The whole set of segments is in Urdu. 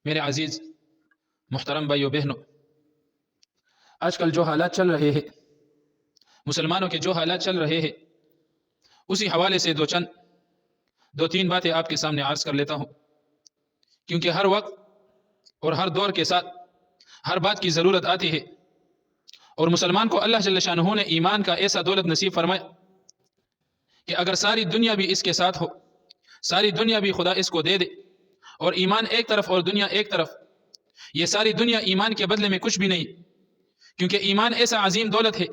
میرے عزیز محترم بھائیو بہنوں، آج کل جو حالات چل رہے ہیں، مسلمانوں کے جو حالات چل رہے ہیں، اسی حوالے سے دو تین باتیں آپ کے سامنے عرض کر لیتا ہوں، کیونکہ ہر وقت اور ہر دور کے ساتھ ہر بات کی ضرورت آتی ہے، اور مسلمان کو اللہ جل شانہ نے ایمان کا ایسا دولت نصیب فرمایا کہ اگر ساری دنیا بھی اس کے ساتھ ہو، ساری دنیا بھی خدا اس کو دے دے، اور ایمان ایک طرف اور دنیا ایک طرف، یہ ساری دنیا ایمان کے بدلے میں کچھ بھی نہیں، کیونکہ ایمان ایسا عظیم دولت ہے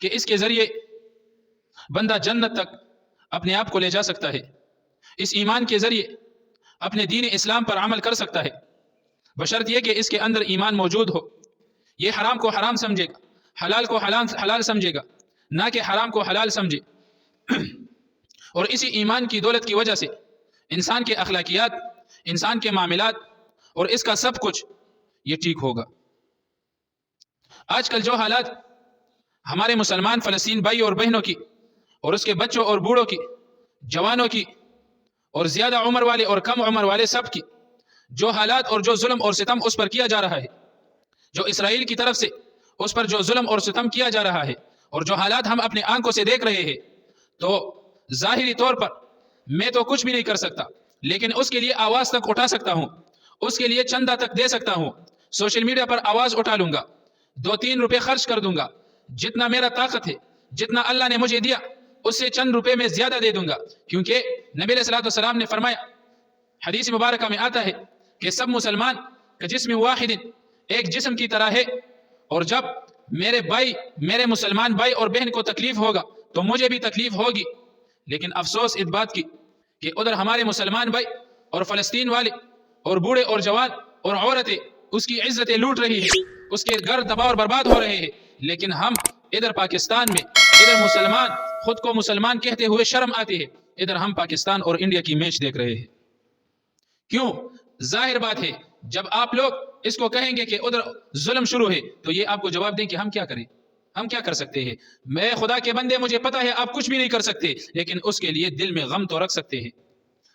کہ اس کے ذریعے بندہ جنت تک اپنے آپ کو لے جا سکتا ہے، اس ایمان کے ذریعے اپنے دین اسلام پر عمل کر سکتا ہے، بشرط یہ کہ اس کے اندر ایمان موجود ہو، یہ حرام کو حرام سمجھے گا، حلال کو حلال سمجھے گا، نہ کہ حرام کو حلال سمجھے، اور اسی ایمان کی دولت کی وجہ سے انسان کے اخلاقیات، انسان کے معاملات اور اس کا سب کچھ یہ ٹھیک ہوگا۔ آج کل جو حالات ہمارے مسلمان فلسطین بھائی اور بہنوں کی، اور اس کے بچوں اور بوڑھوں کی، جوانوں کی، اور زیادہ عمر والے اور کم عمر والے سب کی، جو حالات اور جو ظلم اور ستم اس پر کیا جا رہا ہے، جو اسرائیل کی طرف سے اس پر جو ظلم اور ستم کیا جا رہا ہے، اور جو حالات ہم اپنے آنکھوں سے دیکھ رہے ہیں، تو ظاہری طور پر میں تو کچھ بھی نہیں کر سکتا، لیکن اس کے لیے آواز تک اٹھا سکتا ہوں، اس کے لیے چندہ تک دے سکتا ہوں، سوشل میڈیا پر آواز اٹھا لوں گا، 2-3 روپے خرچ کر دوں گا، جتنا میرا طاقت ہے، جتنا اللہ نے مجھے دیا اس سے چند روپے میں زیادہ دے دوں گا، کیونکہ نبی علیہ الصلوۃ والسلام نے فرمایا، حدیث مبارکہ میں آتا ہے کہ سب مسلمان کا جسم واحد ایک جسم کی طرح ہے، اور جب میرے مسلمان بھائی اور بہن کو تکلیف ہوگا تو مجھے بھی تکلیف ہوگی، لیکن افسوس اس بات کی کہ ادھر ہمارے مسلمان بھائی اور فلسطین والے اور بوڑھے اور جوان اور عورتیں اس کی عزتیں لوٹ رہی ہیں، اس کے گھر تباہ اور برباد ہو رہے ہیں، لیکن ہم ادھر پاکستان میں، ادھر مسلمان خود کو مسلمان کہتے ہوئے شرم آتی ہے، ادھر ہم پاکستان اور انڈیا کی میچ دیکھ رہے ہیں۔ کیوں؟ ظاہر بات ہے، جب آپ لوگ اس کو کہیں گے کہ ادھر ظلم شروع ہے تو یہ آپ کو جواب دیں کہ ہم کیا کریں، ہم کیا کر سکتے ہیں؟ میں خدا کے بندے، مجھے پتا ہے آپ کچھ بھی نہیں کر سکتے، لیکن اس کے لیے دل میں غم تو رکھ سکتے ہیں،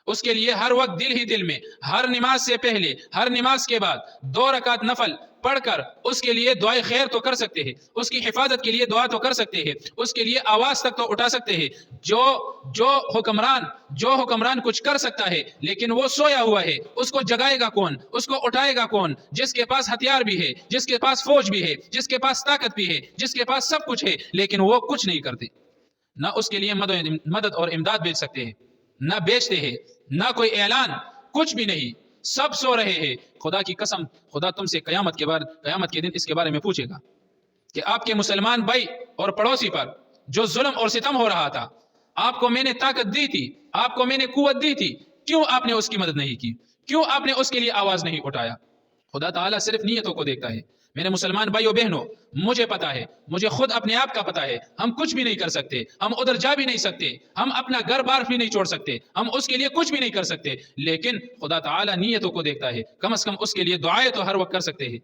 اس کے لیے ہر وقت دل ہی دل میں، ہر نماز سے پہلے، ہر نماز کے بعد 2 رکعت نفل پڑھ کر اس کے لیے دعائے خیر تو کر سکتے ہیں، اس کی حفاظت کے لیے دعا تو کر سکتے ہیں، اس کے لیے آواز تک تو اٹھا سکتے ہیں۔ جو حکمران کچھ کر سکتا ہے لیکن وہ سویا ہوا ہے، اس کو جگائے گا کون، اس کو اٹھائے گا کون؟ جس کے پاس ہتھیار بھی ہے، جس کے پاس فوج بھی ہے، جس کے پاس طاقت بھی ہے، جس کے پاس سب کچھ ہے، لیکن وہ کچھ نہیں کرتے، نہ اس کے لیے مدد اور امداد بیچ سکتے ہیں، نہ بیچتے ہیں، نہ کوئی اعلان، کچھ بھی نہیں، سب سو رہے ہیں۔ خدا کی قسم، خدا تم سے قیامت کے دن اس کے بارے میں پوچھے گا کہ آپ کے مسلمان بھائی اور پڑوسی پر جو ظلم اور ستم ہو رہا تھا، آپ کو میں نے طاقت دی تھی، آپ کو میں نے قوت دی تھی، کیوں آپ نے اس کی مدد نہیں کی؟ کیوں آپ نے اس کے لیے آواز نہیں اٹھایا؟ خدا تعالیٰ صرف نیتوں کو دیکھتا ہے۔ میرے مسلمان بھائیو بہنوں، مجھے پتا ہے، مجھے خود اپنے آپ کا پتا ہے، ہم کچھ بھی نہیں کر سکتے، ہم ادھر جا بھی نہیں سکتے، ہم اپنا گھر بار بھی نہیں چھوڑ سکتے، ہم اس کے لیے کچھ بھی نہیں کر سکتے، لیکن خدا تعالیٰ نیتوں کو دیکھتا ہے، کم از کم اس کے لیے دعائیں تو ہر وقت کر سکتے ہیں،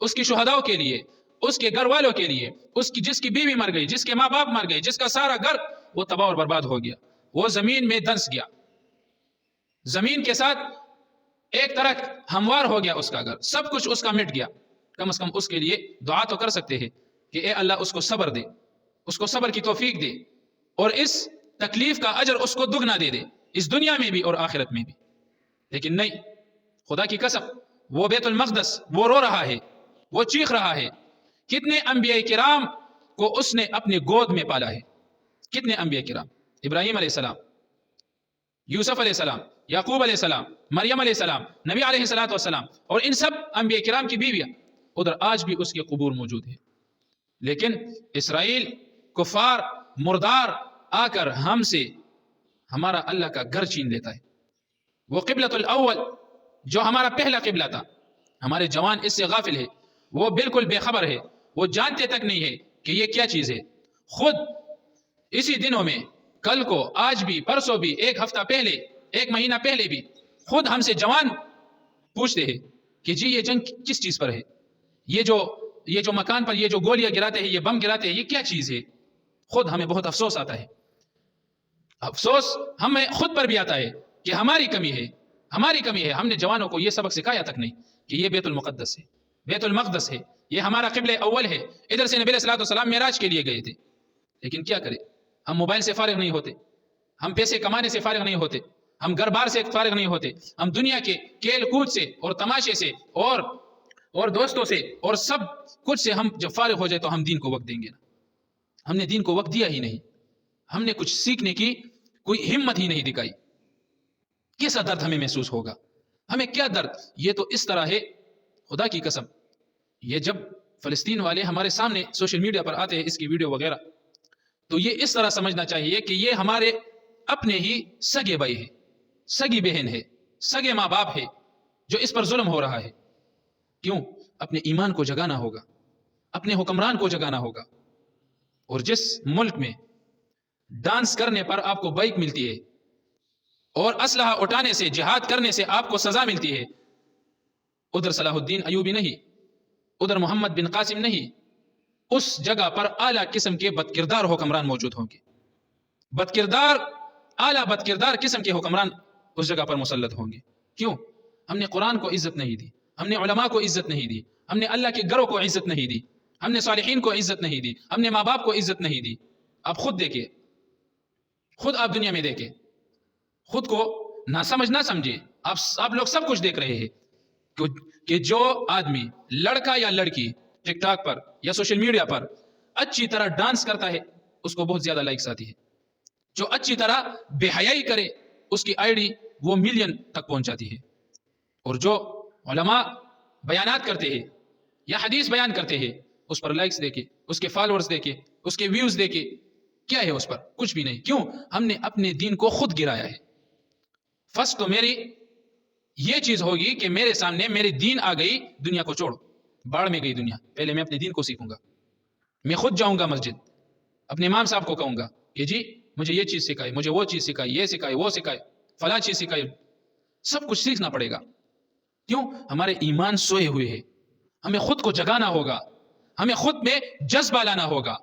اس کی شہداؤں کے لیے، اس کے گھر والوں کے لیے، جس کی بیوی مر گئی، جس کے ماں باپ مر گئے، جس کا سارا گھر وہ تباہ اور برباد ہو گیا، وہ زمین میں دھنس گیا، زمین کے ساتھ ایک طرح ہموار ہو گیا، اس کا گھر، سب کچھ اس کا مٹ گیا، کم از کم اس کے لیے دعا تو کر سکتے ہیں کہ اے اللہ اس کو صبر دے، اس کو صبر کی توفیق دے، اور اس تکلیف کا اجر اس کو دگنا دے دے، اس دنیا میں بھی اور آخرت میں بھی۔ لیکن نہیں، خدا کی قسم، وہ بیت المقدس وہ رو رہا ہے، وہ چیخ رہا ہے۔ کتنے انبیاء کرام کو اس نے اپنے گود میں پالا ہے، کتنے انبیاء کرام، ابراہیم علیہ السلام، یوسف علیہ السلام، یعقوب علیہ السلام، مریم علیہ السلام، نبی علیہ الصلوۃ والسلام، اور ان سب انبیاء کرام کی بیویاں ادھر آج بھی اس کے قبور موجود ہیں، لیکن اسرائیل، کفار، مردار آ کر ہم سے ہمارا اللہ کا گھر چھین لیتا ہے۔ وہ قبلۃ الاول جو ہمارا پہلا قبلہ تھا، ہمارے جوان اس سے غافل ہے، وہ بالکل بے خبر ہے، وہ جانتے تک نہیں ہے کہ یہ کیا چیز ہے۔ خود اسی دنوں میں، کل کو، آج بھی، پرسوں بھی، 1 ہفتہ پہلے، 1 مہینہ پہلے بھی خود ہم سے جوان پوچھتے ہیں کہ جی یہ جنگ کس چیز پر ہے، یہ جو مکان پر یہ جو گولیاں گراتے ہیں، یہ بم گراتے ہیں، یہ کیا چیز ہے؟ خود ہمیں بہت افسوس آتا ہے، افسوس ہمیں خود پر بھی آتا ہے کہ ہماری کمی ہے، ہماری کمی ہے. ہم نے جوانوں کو یہ سبق سکھایا تک نہیں کہ یہ بیت المقدس ہے، بیت المقدس ہے، یہ ہمارا قبلہ اول ہے، ادھر سے نبی علیہ الصلوۃ والسلام معراج کے لیے گئے تھے. لیکن کیا کرے، ہم موبائل سے فارغ نہیں ہوتے، ہم پیسے کمانے سے فارغ نہیں ہوتے، ہم گھر بار سے فارغ نہیں ہوتے، ہم دنیا کے کھیل کود سے اور تماشے سے اور دوستوں سے اور سب کچھ سے ہم جب فارغ ہو جائے تو ہم دین کو وقت دیں گے نا. ہم نے دین کو وقت دیا ہی نہیں، ہم نے کچھ سیکھنے کی کوئی ہمت ہی نہیں دکھائی. کیسا درد ہمیں محسوس ہوگا، ہمیں کیا درد. یہ تو اس طرح ہے، خدا کی قسم، یہ جب فلسطین والے ہمارے سامنے سوشل میڈیا پر آتے ہیں اس کی ویڈیو وغیرہ، تو یہ اس طرح سمجھنا چاہیے کہ یہ ہمارے اپنے ہی سگے بھائی ہے، سگی بہن ہے، سگے ماں باپ ہے جو اس پر ظلم ہو رہا ہے. کیوں؟ اپنے ایمان کو جگانا ہوگا، اپنے حکمران کو جگانا ہوگا. اور جس ملک میں ڈانس کرنے پر آپ کو بائک ملتی ہے اور اسلحہ اٹھانے سے، جہاد کرنے سے آپ کو سزا ملتی ہے، ادھر صلاح الدین ایوبی نہیں، ادھر محمد بن قاسم نہیں، اس جگہ پر اعلیٰ قسم کے بدکردار حکمران موجود ہوں گے. بدکردار، اعلیٰ بدکردار قسم کے حکمران اس جگہ پر مسلط ہوں گے. کیوں؟ ہم نے قرآن کو عزت نہیں دی، ہم نے علماء کو عزت نہیں دی، ہم نے اللہ کے گھروں کو عزت نہیں دی، ہم نے صالحین کو عزت نہیں دی، ہم نے ماں باپ کو عزت نہیں دی. آپ خود دیکھیں، خود آپ دنیا میں دیکھیں، خود کو نہ سمجھ نہ سمجھے. آپ لوگ سب کچھ دیکھ رہے ہیں کہ جو آدمی، لڑکا یا لڑکی، ٹک ٹاک پر یا سوشل میڈیا پر اچھی طرح ڈانس کرتا ہے اس کو بہت زیادہ لائکس آتی ہے. جو اچھی طرح بے حیائی کرے اس کی آئی ڈی وہ ملین تک پہنچ جاتی ہے. اور جو علماء بیانات کرتے ہیں یا حدیث بیان کرتے ہیں اس پر لائکس دیکھے، اس کے فالورز دیکھے، اس کے ویوز دیکھے، کیا ہے اس پر؟ کچھ بھی نہیں. کیوں؟ ہم نے اپنے دین کو خود گرایا ہے. فرسٹ تو میری یہ چیز ہوگی کہ میرے سامنے میری دین آ گئی، دنیا کو چھوڑو، باڑ میں گئی دنیا. پہلے میں اپنے دین کو سیکھوں گا، میں خود جاؤں گا مسجد، اپنے امام صاحب کو کہوں گا کہ جی مجھے یہ چیز سکھائی، مجھے وہ چیز سکھائی، یہ سکھائی، وہ سکھائی، فلاں چیز سکھائی. سب کچھ سیکھنا پڑے گا. کیوں؟ ہمارے ایمان سوئے ہوئے ہیں، ہمیں خود کو جگانا ہوگا، ہمیں خود میں جذبہ لانا ہوگا.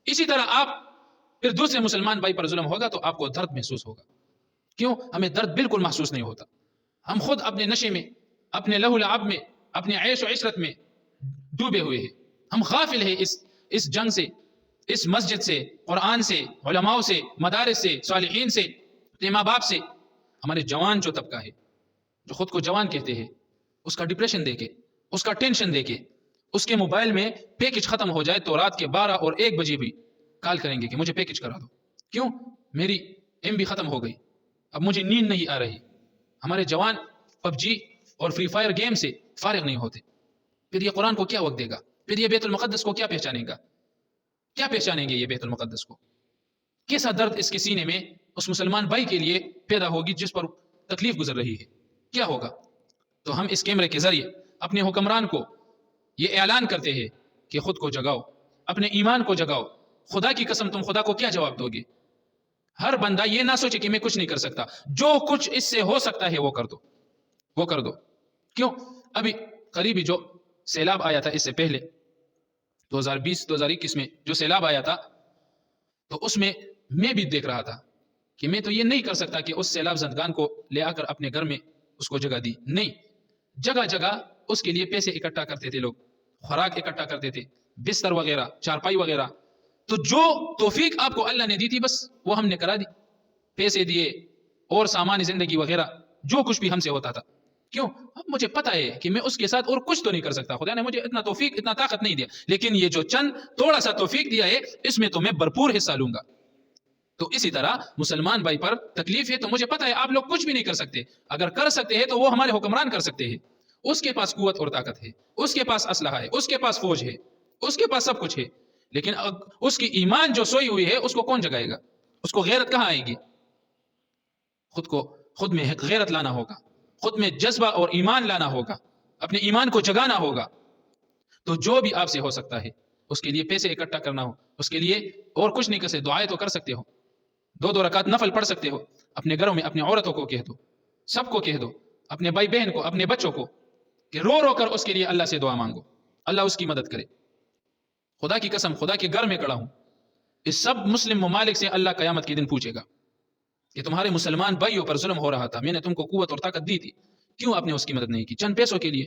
اسی طرح آپ پھر دوسرے مسلمان بھائی پر ظلم ہوگا تو آپ کو درد محسوس ہوگا. کیوں؟ ہمیں درد بالکل محسوس نہیں ہوتا. ہم خود اپنے نشے میں، اپنے لہو لعب میں، اپنے عیش و عشرت میں ڈوبے ہوئے ہیں. ہم غافل ہیں اس جنگ سے، اس مسجد سے، قرآن سے، علماء سے، مدارس سے، صالحین سے، اپنے ماں باپ سے. ہمارے جوان جو طبقہ ہے، جو خود کو جوان کہتے ہیں، اس کا ڈپریشن دیکھے، اس کا ٹینشن دیکھے. اس کے موبائل میں پیکج ختم ہو جائے تو رات کے 12 اور 1 بجے بھی کال کریں گے کہ مجھے پیکج کرا دو. کیوں؟ میری ایم بی ختم ہو گئی، اب مجھے نیند نہیں آ رہی. ہمارے جوان پب جی اور فری فائر گیم سے فارغ نہیں ہوتے. پھر یہ قرآن کو کیا وقت دے گا؟ پھر یہ بیت المقدس کو کیا پہچانے گا؟ کیا پہچانیں گے یہ بیت المقدس کو؟ کیسا درد اس کے سینے میں اس مسلمان بھائی کے لیے پیدا ہوگی جس پر تکلیف گزر رہی ہے؟ کیا ہوگا؟ تو ہم اس کیمرے کے ذریعے اپنے حکمران کو یہ اعلان کرتے ہیں کہ خود کو جگاؤ، اپنے ایمان کو جگاؤ. خدا کی قسم تم خدا کو کیا جواب دو گے؟ ہر بندہ یہ نہ سوچے کہ میں کچھ نہیں کر سکتا، جو کچھ اس سے ہو سکتا ہے وہ کر دو، وہ کر دو. کیوں؟ ابھی قریبی جو سیلاب آیا تھا، اس سے پہلے 2020-2021 میں جو سیلاب آیا تھا، تو اس میں میں بھی دیکھ رہا تھا کہ میں تو یہ نہیں کر سکتا کہ اس سیلاب زدگان کو لے آ کر اپنے گھر میں اس کو جگہ دی. نہیں، جگہ جگہ اس کے لیے پیسے اکٹھا کرتے تھے لوگ، خوراک اکٹھا کرتے تھے، بستر وغیرہ، چارپائی وغیرہ. تو جو توفیق آپ کو اللہ نے دی تھی بس وہ ہم نے کرا دی، پیسے دیے اور سامان زندگی وغیرہ جو کچھ بھی ہم سے ہوتا تھا. کیوں؟ اب مجھے پتا ہے کہ میں اس کے ساتھ اور کچھ تو نہیں کر سکتا، خدا نے مجھے اتنا توفیق، اتنا طاقت نہیں دیا، لیکن یہ جو چند تھوڑا سا توفیق دیا ہے اس میں تو میں بھرپور حصہ لوں گا. تو اسی طرح مسلمان بھائی پر تکلیف ہے تو مجھے پتا ہے آپ لوگ کچھ بھی نہیں کر سکتے. اگر کر سکتے ہیں تو وہ ہمارے حکمران کر سکتے ہیں. اس کے پاس قوت اور طاقت ہے، اس کے پاس اسلحہ ہے، اس کے پاس فوج ہے، اس کے پاس سب کچھ ہے. لیکن اس کی ایمان جو سوئی ہوئی ہے اس کو کون جگائے گا؟ اس کو غیرت کہاں آئے گی؟ خود میں غیرت لانا ہوگا، خود میں جذبہ اور ایمان لانا ہوگا، اپنے ایمان کو جگانا ہوگا. تو جو بھی آپ سے ہو سکتا ہے اس کے لیے پیسے اکٹھا کرنا ہو، اس کے لیے اور کچھ نہیں کر سکتے، دعائیں تو کر سکتے ہو، 2 رکعت نفل پڑھ سکتے ہو، اپنے گھروں میں اپنے عورتوں کو کہہ دو، سب کو کہہ دو، اپنے بھائی بہن کو، اپنے بچوں کو، کہ رو رو کر اس کے لیے اللہ سے دعا مانگو، اللہ اس کی مدد کرے. خدا کی قسم، خدا کے گھر میں کھڑا ہوں، اس سب مسلم ممالک سے اللہ قیامت کے دن پوچھے گا. کہ تمہارے مسلمان بھائیوں پر ظلم ہو رہا تھا، میں نے تم کو قوت اور طاقت دی تھی، کیوں آپ نے اس کی مدد نہیں کی؟ چند پیسوں کے لیے،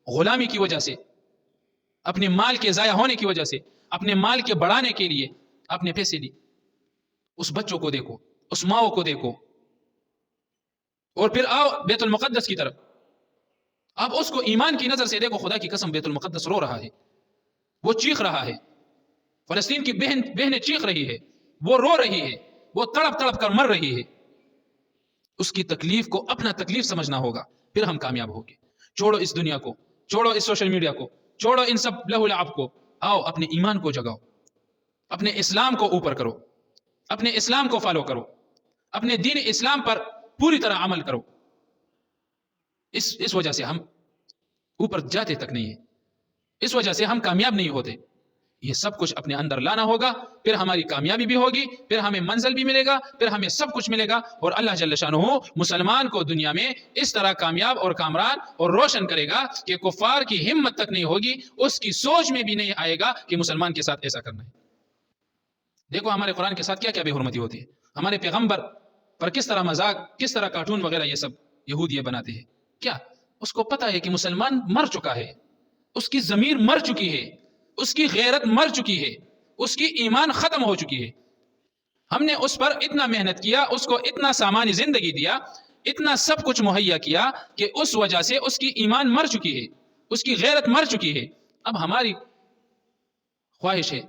غلامی کی وجہ سے، اپنے مال کے ضائع ہونے کی وجہ سے، اپنے مال کے بڑھانے کے لیے آپ نے پیسے لی۔ اس بچوں کو دیکھو، اس ماؤں کو دیکھو، اور پھر آؤ بیت المقدس کی طرف، اب اس کو ایمان کی نظر سے دیکھو۔ خدا کی قسم بیت المقدس رو رہا ہے، وہ چیخ رہا ہے، فلسطین کی بہنیں چیخ رہی ہے، وہ رو رہی ہے، وہ تڑپ تڑپ کر مر رہی ہے۔ اس کی تکلیف کو اپنا تکلیف سمجھنا ہوگا، پھر ہم کامیاب ہوں گے۔ چھوڑو اس دنیا کو، چھوڑو اس سوشل میڈیا کو، چھوڑو ان سب لہو لعب کو، آؤ اپنے ایمان کو جگاؤ، اپنے اسلام کو اوپر کرو، اپنے اسلام کو فالو کرو، اپنے دین اسلام پر پوری طرح عمل کرو۔ اس وجہ سے ہم اوپر جاتے تک نہیں ہیں، اس وجہ سے ہم کامیاب نہیں ہوتے۔ یہ سب کچھ اپنے اندر لانا ہوگا، پھر ہماری کامیابی بھی ہوگی، پھر ہمیں منزل بھی ملے گا، پھر ہمیں سب کچھ ملے گا، اور اللہ جل شانہ مسلمان کو دنیا میں اس طرح کامیاب اور کامران اور روشن کرے گا کہ کفار کی ہمت تک نہیں ہوگی، اس کی سوچ میں بھی نہیں آئے گا کہ مسلمان کے ساتھ ایسا کرنا ہے۔ دیکھو ہمارے قرآن کے ساتھ کیا کیا بے حرمتی ہوتی ہے، ہمارے پیغمبر پر کس طرح مذاق، کس طرح کارٹون وغیرہ یہ سب یہود یہ بناتے ہیں۔ کیا اس کو پتہ ہے کہ مسلمان مر چکا ہے، اس کی ضمیر مر چکی ہے، اس کی غیرت مر چکی ہے، اس کی ایمان ختم ہو چکی ہے۔ ہم نے اس پر اتنا محنت کیا، اس کو اتنا سامان زندگی دیا، اتنا سب کچھ مہیا کیا کہ اس وجہ سے اس کی ایمان مر چکی ہے، اس کی غیرت مر چکی ہے۔ اب ہماری خواہش ہے،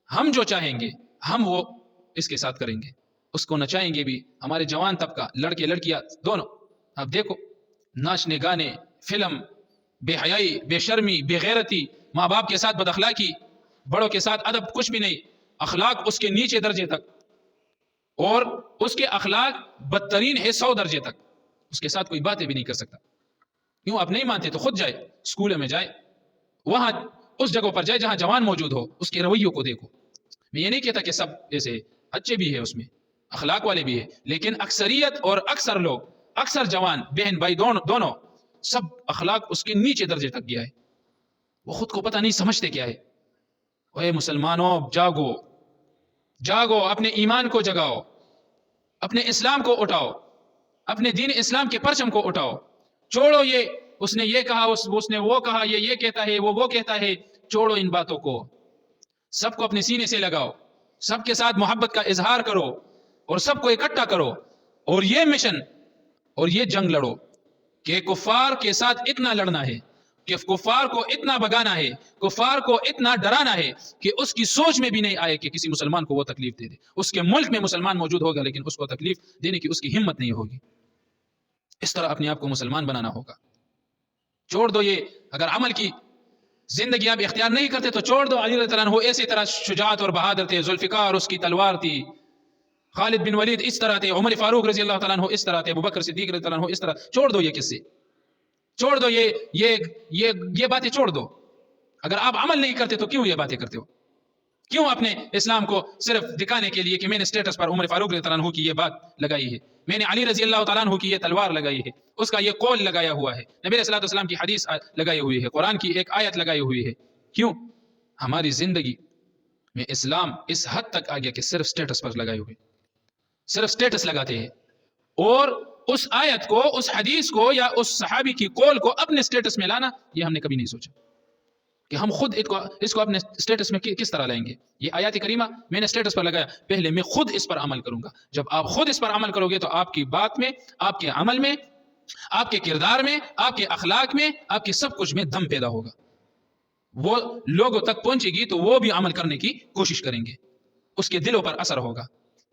ہم جو چاہیں گے ہم وہ اس کے ساتھ کریں گے، اس کو نچائیں گے بھی، ہمارے جوان طبقہ، لڑکے لڑکیاں دونوں۔ اب دیکھو ناچنے گانے، فلم، بے حیائی، بے شرمی، بے غیرتی، ماں باپ کے ساتھ بد اخلاقی، بڑوں کے ساتھ ادب کچھ بھی نہیں، اخلاق اس کے نیچے درجے تک، اور اس کے اخلاق بدترین ہے 100 درجے تک، اس کے ساتھ کوئی باتیں بھی نہیں کر سکتا۔ کیوں آپ نہیں مانتے تو خود جائے، اسکول میں جائے، وہاں اس جگہوں پر جائے جہاں جوان موجود ہو، اس کے رویوں کو دیکھو۔ میں یہ نہیں کہتا کہ سب ایسے اچھے بھی ہیں، اس میں اخلاق والے بھی ہیں، لیکن اکثریت اور اکثر لوگ، اکثر جوان بہن بھائی دونوں سب اخلاق اس کے نیچے درجے تک گیا ہے، وہ خود کو پتہ نہیں سمجھتے کیا ہے۔ اے مسلمانوں جاگو، جاگو، اپنے ایمان کو جگاؤ، اپنے اسلام کو اٹھاؤ، اپنے دین اسلام کے پرچم کو اٹھاؤ۔ چھوڑو یہ اس نے یہ کہا، اس نے وہ کہا، یہ کہتا ہے، وہ کہتا ہے، چھوڑو ان باتوں کو، سب کو اپنے سینے سے لگاؤ، سب کے ساتھ محبت کا اظہار کرو، اور سب کو اکٹھا کرو، اور یہ مشن اور یہ جنگ لڑو کہ کفار کے ساتھ اتنا لڑنا ہے، کہ کفار کو اتنا بگانا ہے، کفار کو اتنا ڈرانا ہے کہ اس کی سوچ میں بھی نہیں آئے کہ کسی مسلمان کو وہ تکلیف دے دے۔ اس کے ملک میں مسلمان موجود ہوگا لیکن اس کو تکلیف دینے کی اس کی ہمت نہیں ہوگی۔ اس طرح اپنے آپ کو مسلمان بنانا ہوگا۔ چھوڑ دو یہ، اگر عمل کی زندگی آپ اختیار نہیں کرتے تو چھوڑ دو۔ علی رضی اللہ عنہ اسی طرح شجاعت اور بہادر تھے، ذوالفقار اس کی تلوار تھی، خالد بن ولید اس طرح تھے، عمر فاروق رضی اللہ تعالیٰ عنہ اس طرح تھے، ابوبکر صدیق رضی اللہ عنہ اس طرح۔ چھوڑ دو یہ قصے، چھوڑ دو یہ باتیں چھوڑ دو۔ اگر آپ عمل نہیں کرتے تو کیوں یہ باتیں کرتے ہو؟ کیوں اپنے اسلام کو صرف دکھانے کے لیے کہ میں نے اسٹیٹس پر عمر فاروق رضی اللہ عنہ کی یہ بات لگائی ہے، میں نے علی رضی اللہ تعالیٰ عنہ کی یہ تلوار لگائی ہے، اس کا یہ قول لگایا ہوا ہے، نبی علیہ الصلوۃ والسلام کی حدیث لگائی ہوئی ہے، قرآن کی ایک آیت لگائی ہوئی ہے۔ کیوں ہماری زندگی میں اسلام اس حد تک آ گیا کہ صرف اسٹیٹس پر لگائے ہوئے، صرف اسٹیٹس لگاتے ہیں، اور اس آیت کو، اس حدیث کو یا اس صحابی کی قول کو اپنے اسٹیٹس میں لانا، یہ ہم نے کبھی نہیں سوچا کہ ہم خود اس کو اپنے اسٹیٹس میں کس طرح لائیں گے۔ یہ آیات کریمہ میں نے اسٹیٹس پر لگایا، پہلے میں خود اس پر عمل کروں گا۔ جب آپ خود اس پر عمل کرو گے تو آپ کی بات میں، آپ کے عمل میں، آپ کے کردار میں، آپ کے اخلاق میں، آپ کے سب کچھ میں دم پیدا ہوگا، وہ لوگوں تک پہنچے گی تو وہ بھی عمل کرنے کی کوشش کریں گے، اس کے دلوں پر اثر ہوگا۔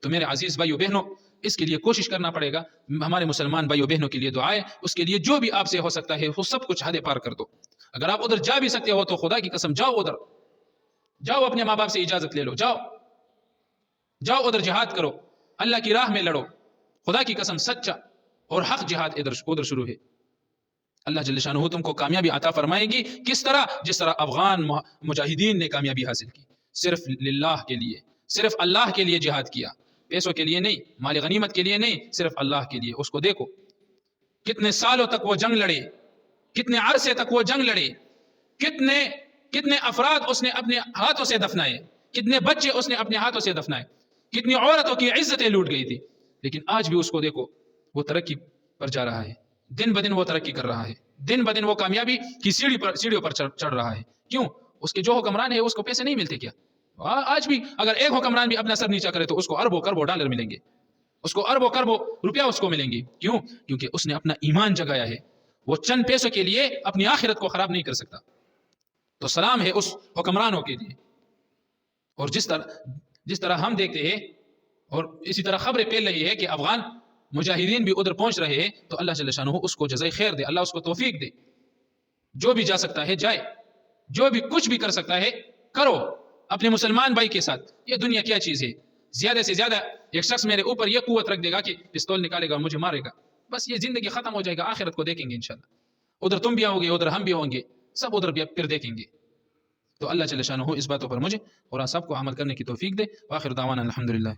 تو میرے عزیز بھائیو بہنوں، اس کے لیے کوشش کرنا پڑے گا۔ ہمارے مسلمان بھائیو بہنوں کے لیے دعائیں، اس کے لیے جو بھی آپ سے ہو سکتا ہے وہ سب کچھ حد پار کر دو۔ اگر آپ ادھر جا بھی سکتے ہو تو خدا کی قسم جاؤ، ادھر جاؤ، اپنے ماں باپ سے اجازت لے لو، جاؤ ادھر جہاد کرو، اللہ کی راہ میں لڑو۔ خدا کی قسم سچا اور حق جہاد ادھر شروع ہے۔ اللہ جل شانہ تم کو کامیابی عطا فرمائے گی۔ کس طرح؟ جس طرح افغان مجاہدین نے کامیابی حاصل کی، صرف للہ کے لیے، صرف اللہ کے لیے جہاد کیا، پیسوں کے لیے نہیں، مال غنیمت کے لیے نہیں، صرف اللہ کے لیے۔ اس کو دیکھو کتنے سالوں تک وہ جنگ لڑے، کتنے عرصے تک وہ جنگ لڑے، کتنے افراد اس نے اپنے ہاتھوں سے دفنائے، کتنے بچے اس نے اپنے ہاتھوں سے دفنائے، کتنی عورتوں کی عزتیں لوٹ گئی تھی، لیکن آج بھی اس کو دیکھو وہ ترقی پر جا رہا ہے، دن بدن وہ ترقی کر رہا ہے، دن بدن وہ کامیابی کی سیڑھیوں پر چڑھ رہا ہے. کیوں؟ اس کے جو حکمران ہے اس کو پیسے نہیں ملتے کیا؟ آج بھی اگر ایک حکمران بھی اپنا سر نیچا کرے تو اس کو اربوں ڈالر ملیں گے، اس کو اربوں روپیہ اس کو ملیں گے. کیوں؟ کیونکہ اس نے اپنا ایمان جگایا ہے. وہ چند پیسوں کے لیے اپنی آخرت کو خراب نہیں کر سکتا. تو سلام ہے اس حکمرانوں کے لیے. اور جس طرح ہم دیکھتے ہیں اور اسی طرح خبریں پھیل رہی ہے کہ افغان مجاہدین بھی ادھر پہنچ رہے ہیں، تو اللہ جل شانہ اس کو جزائے خیر دے، اللہ اس کو توفیق دے. جو بھی جا سکتا ہے جائے، جو بھی کچھ بھی کر سکتا ہے کرو اپنے مسلمان بھائی کے ساتھ. یہ دنیا کیا چیز ہے؟ زیادہ سے زیادہ ایک شخص میرے اوپر یہ قوت رکھ دے گا کہ پستول نکالے گا اور مجھے مارے گا، بس یہ زندگی ختم ہو جائے گا. آخرت کو دیکھیں گے انشاءاللہ، ادھر تم بھی آؤ گے، ادھر ہم بھی ہوں گے، سب ادھر بھی پھر دیکھیں گے. تو اللہ جل شانہ اس باتوں پر مجھے اور آپ سب کو عمل کرنے کی توفیق دے. وآخر دعوانا الحمدللہ.